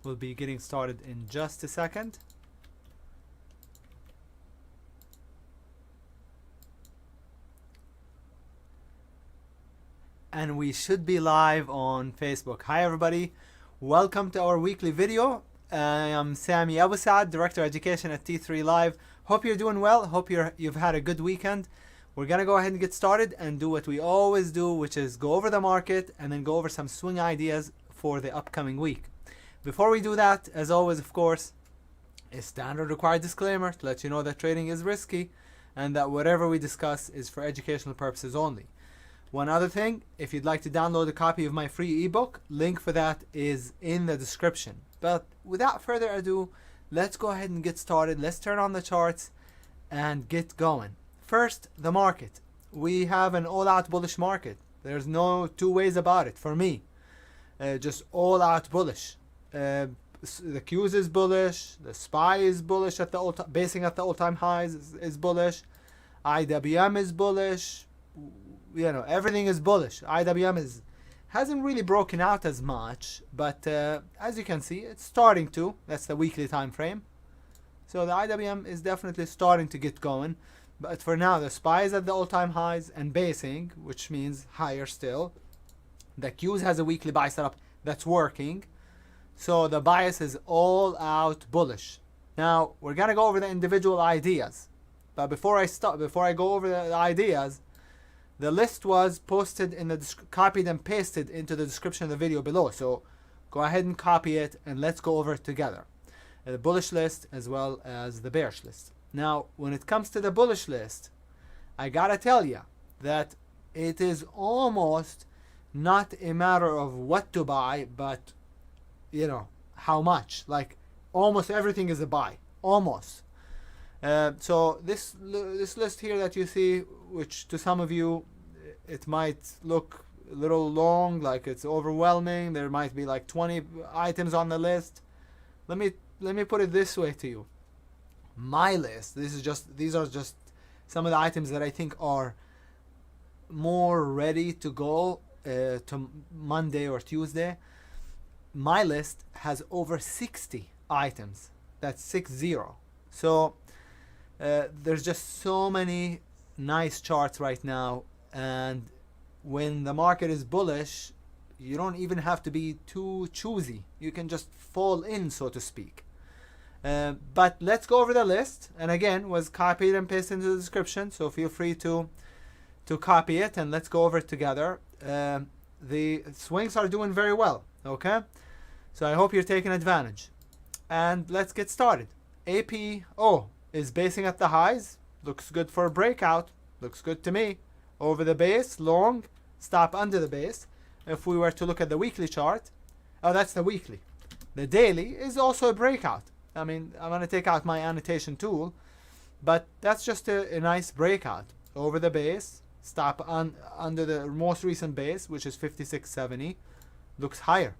We'll be getting started in just a second. And we should be live on Facebook. Hi everybody, welcome to our weekly video. I am Sami Abu Saad, Director of Education at T3 Live. Hope you're doing well. Hope you've had a good weekend. We're gonna go ahead and get started and do what we always do, which is go over the market and then go over some swing ideas for the upcoming week. Before we do that, as always, of course, a standard required disclaimer to let you know that trading is risky and that whatever we discuss is for educational purposes only. One other thing, if you'd like to download a copy of my free ebook, link for that is in the description. But without further ado, let's go ahead and get started. Let's turn on the charts and get going. First, the market. We have an all-out bullish market. There's no two ways about it for me. Just all-out bullish. The Qs is bullish. The SPY is bullish at the basing at the all-time highs is bullish. IWM is bullish. You know, everything is bullish. IWM hasn't really broken out as much, but as you can see, it's starting to. That's the weekly time frame. So the IWM is definitely starting to get going. But for now, the SPY is at the all-time highs and basing, which means higher still. The Qs has a weekly buy setup that's working. So the bias is all out bullish. Now, we're going to go over the individual ideas. But before I go over the ideas, the list was posted in the copied and pasted into the description of the video below. So go ahead and copy it and let's go over it together. The bullish list as well as the bearish list. Now, when it comes to the bullish list, I gotta tell you that it is almost not a matter of what to buy, but you know how much. Like almost everything is a buy, almost. So this list here that you see, which to some of you it might look a little long, like it's overwhelming. There might be like 20 items on the list. Let me put it this way to you. My list, these are just some of the items that I think are more ready to go to Monday or Tuesday. My list has over 60 items. That's 60. So there's just so many nice charts right now, and when the market is bullish, you don't even have to be too choosy. You can just fall in, so to speak. But let's go over the list, and again was copied and pasted into the description, so feel free to copy it and let's go over it together. The swings are doing very well, okay, so I hope you're taking advantage, and let's get started. APO is basing at the highs, looks good for a breakout, looks good to me. Over the base, long, stop under the base. If we were to look at the weekly chart, oh, that's the weekly. The daily is also a breakout. I mean, I'm going to take out my annotation tool, but that's just a nice breakout. Over the base, stop under the most recent base, which is 56.70, looks higher.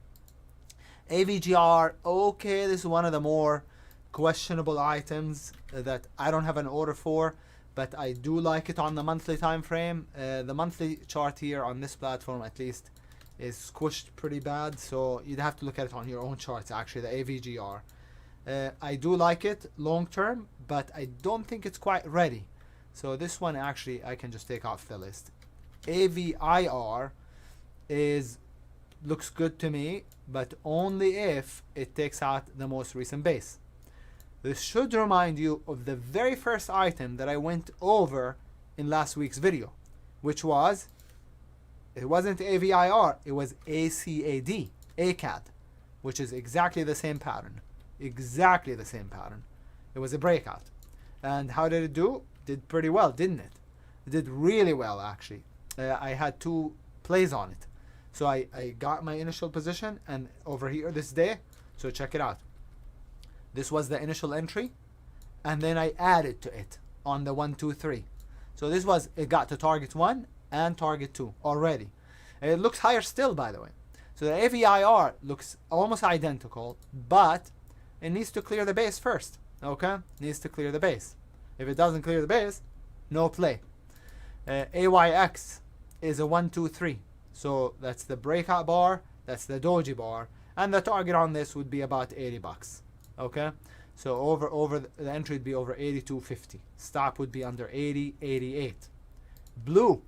AVGR, okay, this is one of the more questionable items that I don't have an order for, but I do like it on the monthly time frame. The monthly chart here on this platform at least is squished pretty bad, so you'd have to look at it on your own charts actually, the AVGR. I do like it long term, but I don't think it's quite ready. So this one actually I can just take off the list. AVIR looks good to me, but only if it takes out the most recent base. This should remind you of the very first item that I went over in last week's video, which was, it wasn't AVIR, it was ACAD, which is exactly the same pattern. Exactly the same pattern. It was a breakout. And how did it do? Did pretty well, didn't it? It did really well, actually. I had 2 plays on it. So I got my initial position, and over here this day, so check it out. This was the initial entry, and then I added to it on the 1, 2, 3. So this was, it got to target 1 and target 2 already. And it looks higher still, by the way. So the AVIR looks almost identical, but it needs to clear the base first. Okay, needs to clear the base. If it doesn't clear the base, no play. AYX is a 1, 2, 3. So that's the breakout bar, that's the doji bar, and the target on this would be about 80 bucks. Okay, so over the entry would be over 82.50. Stop would be under 80.88. Blue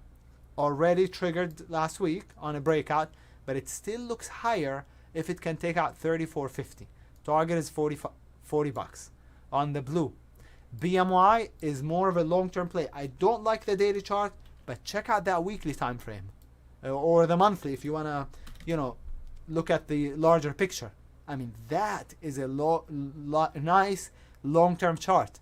already triggered last week on a breakout, but it still looks higher if it can take out 34.50. Target is 40 bucks on the blue. BMY is more of a long-term play. I don't like the daily chart, but check out that weekly time frame or the monthly if you want to, you know, look at the larger picture. I mean, that is a nice long-term chart.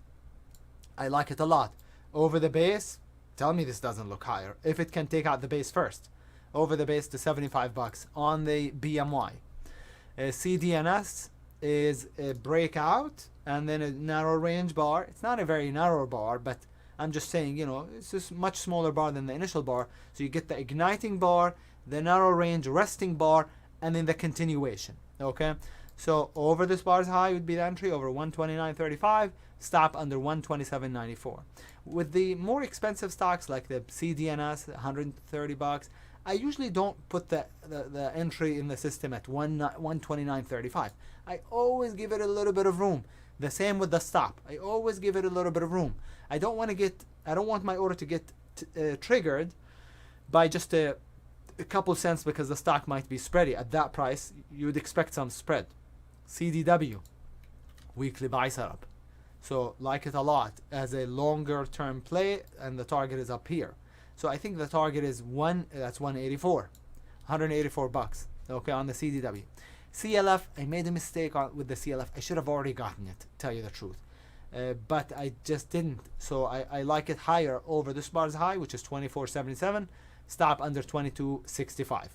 I like it a lot. Over the base, tell me this doesn't look higher if it can take out the base first. Over the base to 75 bucks on the BMY. CDNS is a breakout and then a narrow range bar. It's not a very narrow bar, but I'm just saying, you know, it's just much smaller bar than the initial bar. So you get the igniting bar, the narrow range resting bar, and then the continuation. Okay, so over this bar's high would be the entry over 129.35, stop under 127.94. With the more expensive stocks like the CDNS, 130 bucks, I usually don't put the entry in the system at 129.35. I always give it a little bit of room. The same with the stop. I always give it a little bit of room. I don't want my order to get triggered by just a couple cents because the stock might be spready. At that price, you would expect some spread. CDW, weekly buy setup. So like it a lot as a longer term play, and the target is up here. So I think the target is 184 bucks. Okay, on the CDW. CLF, I made a mistake with the CLF. I should have already gotten it, tell you the truth. But I just didn't. So I like it higher over this bar's high, which is 24.77. Stop under 22.65.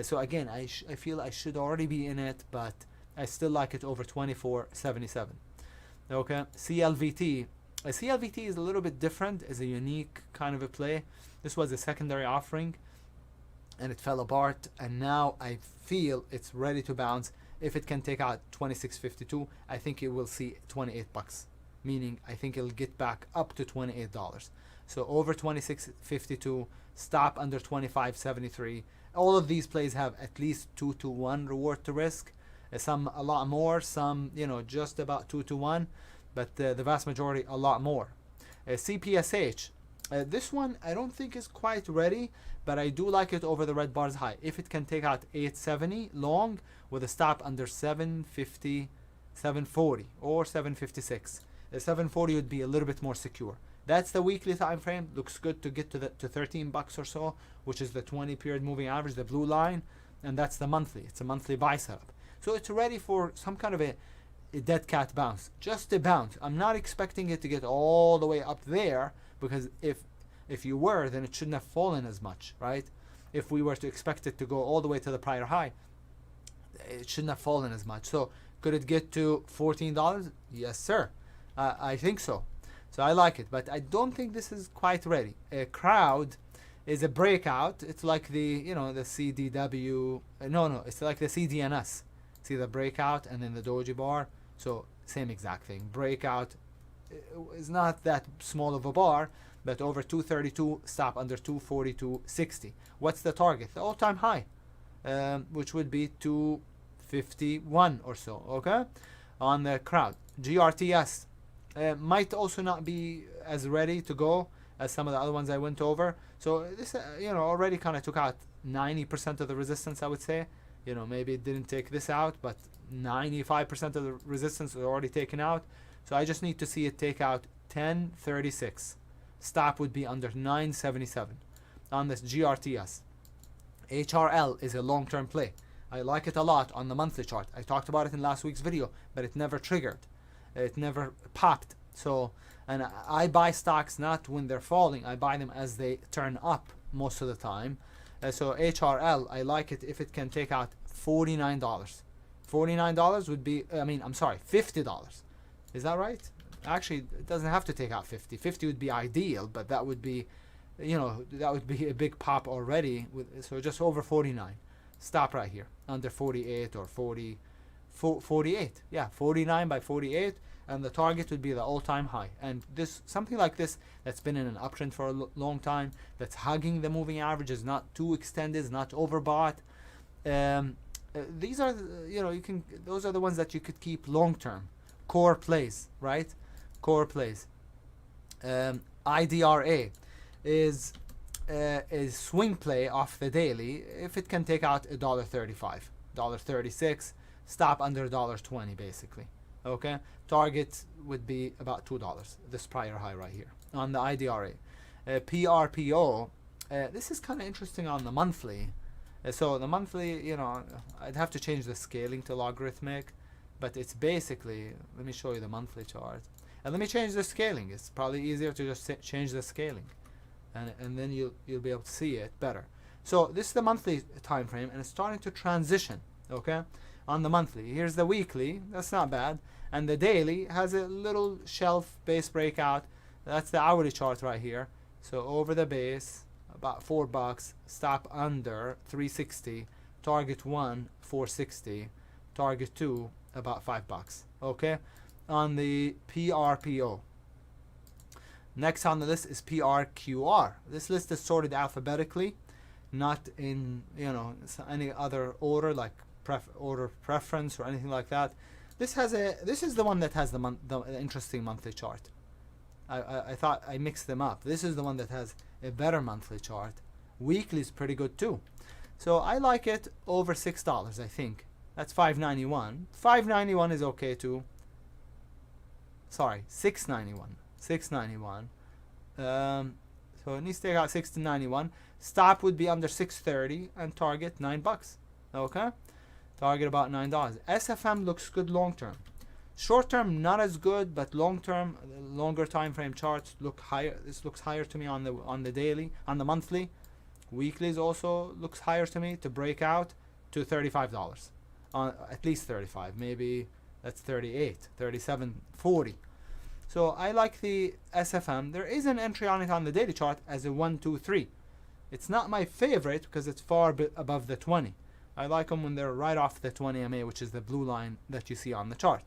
So again, I feel I should already be in it, but I still like it over 24.77. Okay, CLVT. CLVT is a little bit different, is a unique kind of a play. This was a secondary offering and it fell apart, and now I feel it's ready to bounce. If it can take out 26.52, I think it will see 28 bucks, meaning I think it'll get back up to $28. So over 26.52, stop under 25.73. All of these plays have at least 2-to-1 reward to risk. Some a lot more, some, you know, just about 2-to-1, but the vast majority a lot more. CPSH, this one I don't think is quite ready, but I do like it over the red bar's high. If it can take out 870 long with a stop under 750, 740 or 756. 740 would be a little bit more secure. That's the weekly time frame. Looks good to get to 13 bucks or so, which is the 20 period moving average, the blue line, and that's the monthly. It's a monthly buy setup. So it's ready for some kind of a dead cat bounce, just a bounce. I'm not expecting it to get all the way up there, because if you were, then it shouldn't have fallen as much, right? If we were to expect it to go all the way to the prior high, it shouldn't have fallen as much. So could it get to $14? Yes, sir. I think so. So I like it, but I don't think this is quite ready. A crowd is a breakout. It's like the, you know, the CDW. No, it's like the CDNS. See the breakout and then the doji bar. So same exact thing. Breakout is not that small of a bar, but over 232, stop under 242.60. What's the target? The all-time high, which would be 251 or so. Okay, on the crowd. GRTS might also not be as ready to go as some of the other ones I went over. So this, you know, already kind of took out 90% of the resistance, I would say. You know, maybe it didn't take this out, but 95% of the resistance was already taken out. So I just need to see it take out 1036. Stop would be under 977 on this GRTS. HRL is a long-term play. I like it a lot on the monthly chart. I talked about it in last week's video, but it never triggered. It never popped. So, and I buy stocks not when they're falling. I buy them as they turn up most of the time. So HRL, I like it if it can take out $49. $49 would be, I'm sorry, $50. Is that right? Actually, it doesn't have to take out 50. 50 would be ideal, but that would be, you know, that would be a big pop already. So just over 49. Stop right here, under 48 or 40, 48. Yeah, 49 by 48, and the target would be the all-time high. And this, something like this, that's been in an uptrend for a long time, that's hugging the moving average, is not too extended, is not overbought. these are, those are the ones that you could keep long term. Core plays, right? Core plays. IDRA is a swing play off the daily if it can take out $1.35, $1.36, stop under $1.20 basically. Okay, target would be about $2, this prior high right here on the IDRA. PRPO, this is kind of interesting on the monthly. So the monthly, I'd have to change the scaling to logarithmic, but it's basically, let me show you the monthly chart. And let me change the scaling. It's probably easier to just change the scaling. And then you'll be able to see it better. So this is the monthly time frame, and it's starting to transition, okay, on the monthly. Here's the weekly. That's not bad. And the daily has a little shelf base breakout. That's the hourly chart right here. So over the base, about $4, stop under 360, target 1 460, target 2 about $5, okay, on the PRPO. Next on the list is PRQR. This list is sorted alphabetically, not in any other order like order preference or anything like that. This is the one that has the interesting monthly chart. I thought I mixed them up. This is the one that has a better monthly chart. Weekly is pretty good too. So I like it over $6, I think. That's $5.91. $5.91 is okay too. Sorry, $6.91. $6.91. So it needs to take out $6.91. Stop would be under $6.30 and target $9. Okay, target about $9. SFM looks good long term. Short term not as good, but long term, longer time frame charts look higher. This looks higher to me on the daily, on the monthly. Weeklies also looks higher to me to break out to $35. At least 35, maybe that's 38, 37, 40. So I like the SFM. There is an entry on it on the daily chart as a 1, 2, 3. It's not my favorite because it's far above the 20. I like them when they're right off the 20 MA, which is the blue line that you see on the chart.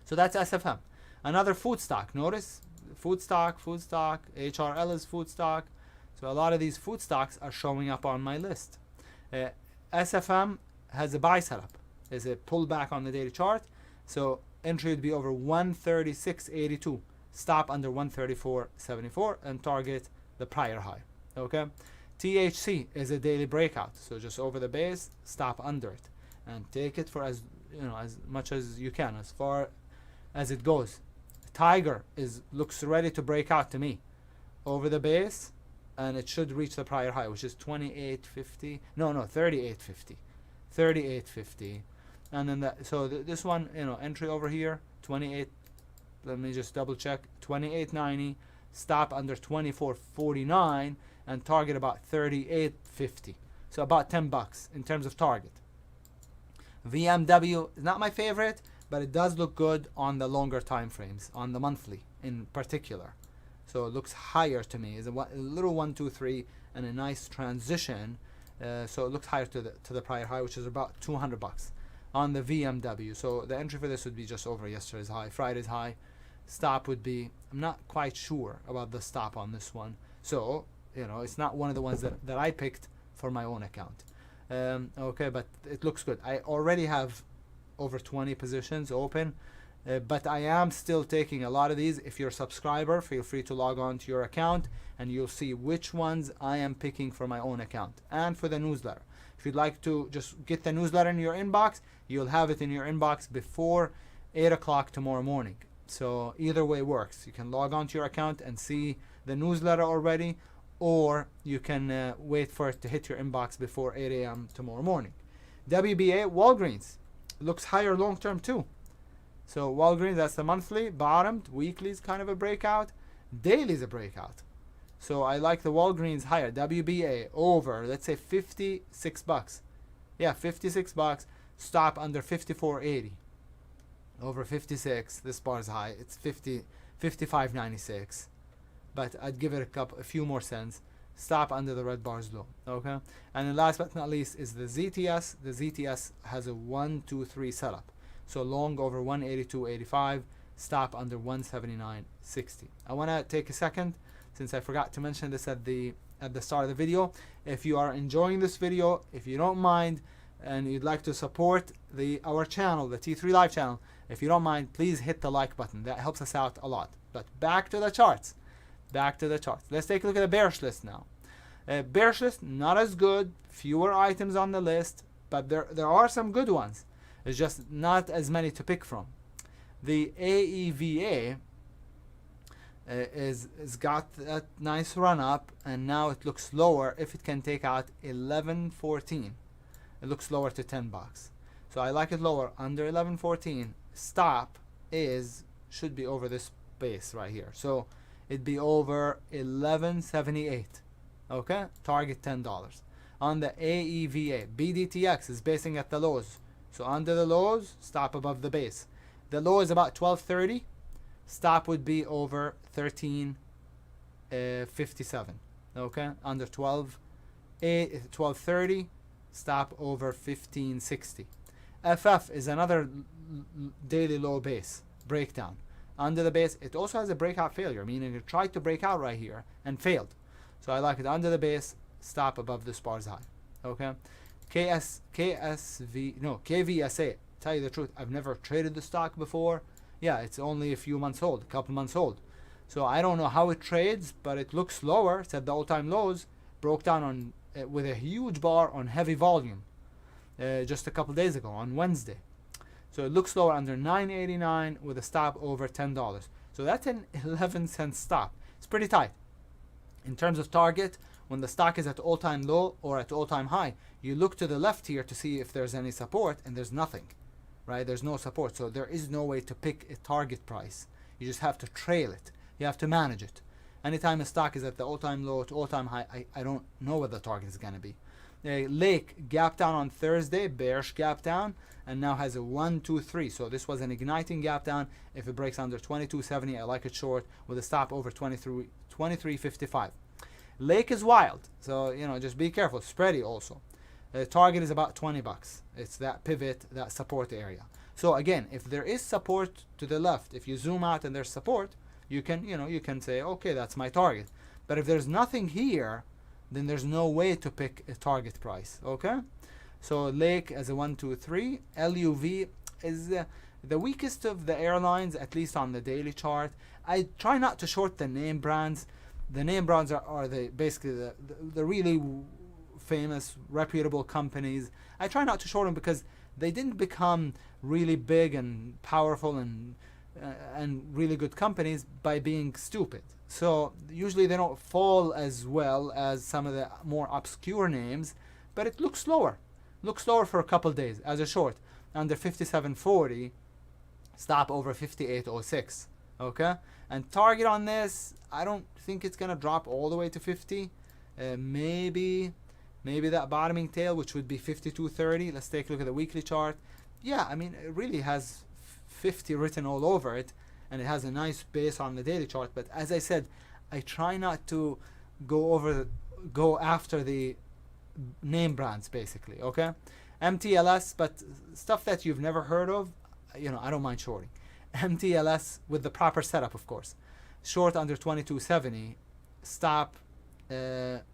So that's SFM. Another food stock. Notice food stock, HRL is food stock. So a lot of these food stocks are showing up on my list. SFM has a buy setup. There's a pullback on the daily chart. So entry would be over 136.82. Stop under 134.74 and target the prior high. Okay. THC is a daily breakout. So just over the base, stop under it and take it for as much as you can, as far as it goes. TIGR looks ready to break out to me over the base, and it should reach the prior high, which is 28.50. No, 38.50. 38.50. And then this one, entry over here, 28. Let me just double check. 28.90. Stop under 24.49 and target about 38.50. So about $10 in terms of target. VMW is not my favorite, but it does look good on the longer time frames, on the monthly in particular. So it looks higher to me. It's a little 1, 2, 3 and a nice transition. So it looks higher to the prior high, which is about $200 on the VMW. So the entry for this would be just over yesterday's high, Friday's high. Stop would be, I'm not quite sure about the stop on this one. So, it's not one of the ones that I picked for my own account. Okay, but it looks good. I already have over 20 positions open, but I am still taking a lot of these. If you're a subscriber, feel free to log on to your account and you'll see which ones I am picking for my own account and for the newsletter. If you'd like to just get the newsletter in your inbox, you'll have it in your inbox before 8 o'clock tomorrow morning. So either way works. You can log on to your account and see the newsletter already, or you can wait for it to hit your inbox before 8 a.m. tomorrow morning. WBA, Walgreens, looks higher long term too. So Walgreens, that's the monthly, bottomed. Weekly is kind of a breakout. Daily is a breakout. So I like the Walgreens higher. WBA over, let's say $56. Yeah, $56. Stop under 54.80. Over 56. This bar is high. It's 55.96. But I'd give it a few more cents. Stop under the red bar's low. Okay. And then last but not least is the ZTS. The ZTS has a 1, 2, 3 setup. So long over 182.85. Stop under 179.60. I want to take a second, since I forgot to mention this at the start of the video. If you are enjoying this video, if you don't mind, and you'd like to support our channel, the T3 Live channel, if you don't mind, please hit the like button. That helps us out a lot. But back to the charts. Back to the charts. Let's take a look at the bearish list now. Bearish list, not as good. Fewer items on the list, but there are some good ones. It's just not as many to pick from. The AEVA is got that nice run up, and now it looks lower. If it can take out 11.14, it looks lower to 10 bucks. So I like it lower under 11.14. Stop should be over this base right here. So it'd be over 11.78. Okay, target $10. On the AEVA, BDTX is basing at the lows. So under the lows, stop above the base. The low is about 12.30. Stop would be over 13.57. Okay, under 12.30. Stop over 15.60. FF is another daily low base breakdown. Under the base, it also has a breakout failure, meaning it tried to break out right here and failed. So I like it under the base, stop above the SPARS high. Okay, KVSA. Tell you the truth, I've never traded the stock before. Yeah, it's only a few months old, a couple months old. So I don't know how it trades, but it looks lower. It's at the all-time lows. Broke down on with a huge bar on heavy volume just a couple days ago on Wednesday. So it looks lower under 9.89 with a stop over $10. So that's an 11-cent stop. It's pretty tight. In terms of target, when the stock is at all-time low or at all-time high, you look to the left here to see if there's any support, and there's nothing, right? There's no support, so there is no way to pick a target price. You just have to trail it. You have to manage it. Anytime a stock is at the all-time low to all-time high, I don't know what the target is going to be. Lake gap down on Thursday, bearish gap down, and now has a 1, 2, 3. So this was an igniting gap down. If it breaks under 22.70, I like it short with a stop over 23.55. Lake is wild, so just be careful. Spready also. The target is about 20 bucks. It's that pivot, that support area. So again, if there is support to the left, if you zoom out and there's support, you can say, okay, that's my target. But if there's nothing here, then there's no way to pick a target price. Okay, so Lake as a 1, 2, 3. LUV is the weakest of the airlines, at least on the daily chart. I try not to short the name brands. The name brands are basically the really famous, reputable companies. I try not to short them because they didn't become really big and powerful and really good companies by being stupid. So usually they don't fall as well as some of the more obscure names, but it looks lower. Looks lower for a couple days as a short. Under 57.40, stop over 58.06. Okay, and target on this, I don't think it's gonna drop all the way to 50. Maybe that bottoming tail, which would be 52.30. Let's take a look at the weekly chart. Yeah, I mean, it really has 50 written all over it, and it has a nice base on the daily chart. But as I said, I try not to go after the name brands, basically. Okay, MTLS, but stuff that you've never heard of, I don't mind shorting. MTLS with the proper setup, of course. Short under 22.70, stop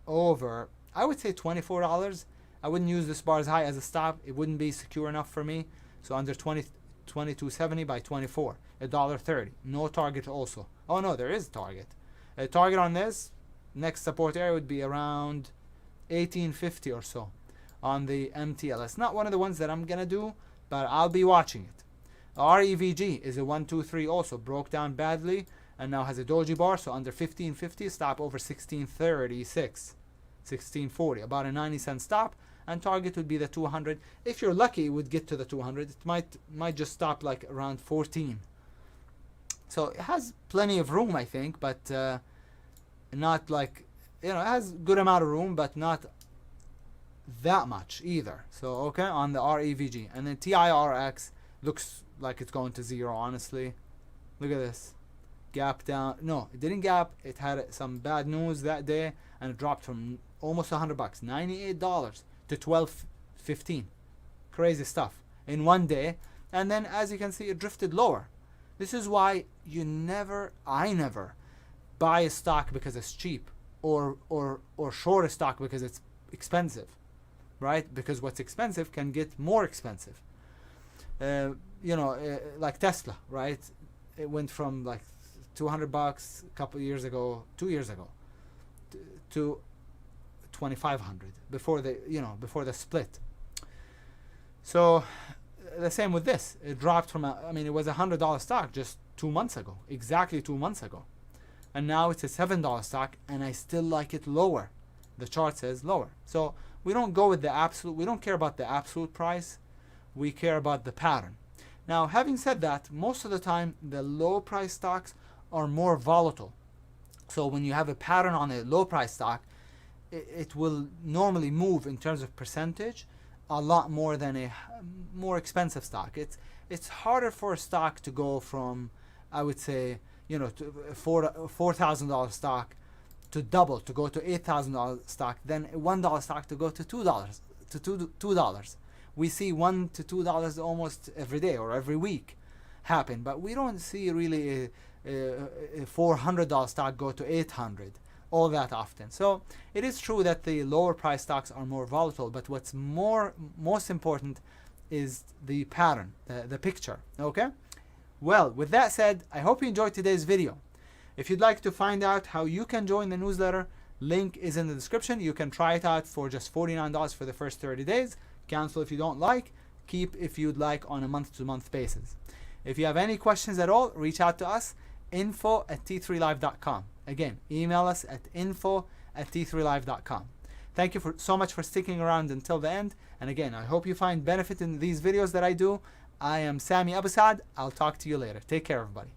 over, I would say $24. I wouldn't use the SPARS high as a stop. It wouldn't be secure enough for me. So under 22.70 by 24, $1.30. No target also. Oh no, there is a target. A target on this next support area would be around 18.50 or so on the MTLS. Not one of the ones that I'm gonna do, but I'll be watching it. REVG is a 1, 2, 3 also. Broke down badly and now has a doji bar. So under 15.50, stop over 16.36. 16.40, about a 90-cent stop, and target would be the 200. If you're lucky, it would get to the 200. It might just stop like around 14. So it has plenty of room, I think, but not like, it has good amount of room, but not that much either. So okay, on the REVG, and then TIRX looks like it's going to zero, honestly. Look at this. Gap down. No, it didn't gap. It had some bad news that day, and it dropped from almost $100, $98 to $12.15. Crazy stuff in one day. And then, as you can see, it drifted lower. This is why I never buy a stock because it's cheap, or short a stock because it's expensive, right? Because what's expensive can get more expensive. Like Tesla, right? It went from like $200 a couple of years ago, 2 years ago, to 2,500 before the split. So the same with this. It dropped from it was $100 stock just 2 months ago, exactly 2 months ago, and now it's a $7 stock, and I still like it lower. The chart says lower. So we don't go with the absolute. We don't care about the absolute price. We care about the pattern. Now, having said that, most of the time the low price stocks are more volatile. So when you have a pattern on a low price stock, it will normally move in terms of percentage a lot more than a more expensive stock. It's harder for a stock to go from, I would say, to $4,000 stock to double, to go to $8,000 stock, than a $1 stock to go to $2. We see $1 to $2 almost every day or every week happen, but we don't see really a $400 stock go to $800 all that often. So it is true that the lower price stocks are more volatile, but what's most important is the pattern, the picture. Okay? Well, with that said, I hope you enjoyed today's video. If you'd like to find out how you can join the newsletter, link is in the description. You can try it out for just $49 for the first 30 days. Cancel if you don't like. Keep if you'd like on a month-to-month basis. If you have any questions at all, reach out to us, info@t3live.com. Again, email us at info@t3live.com. Thank you so much for sticking around until the end. And again, I hope you find benefit in these videos that I do. I am Sami Abu Saad. I'll talk to you later. Take care, everybody.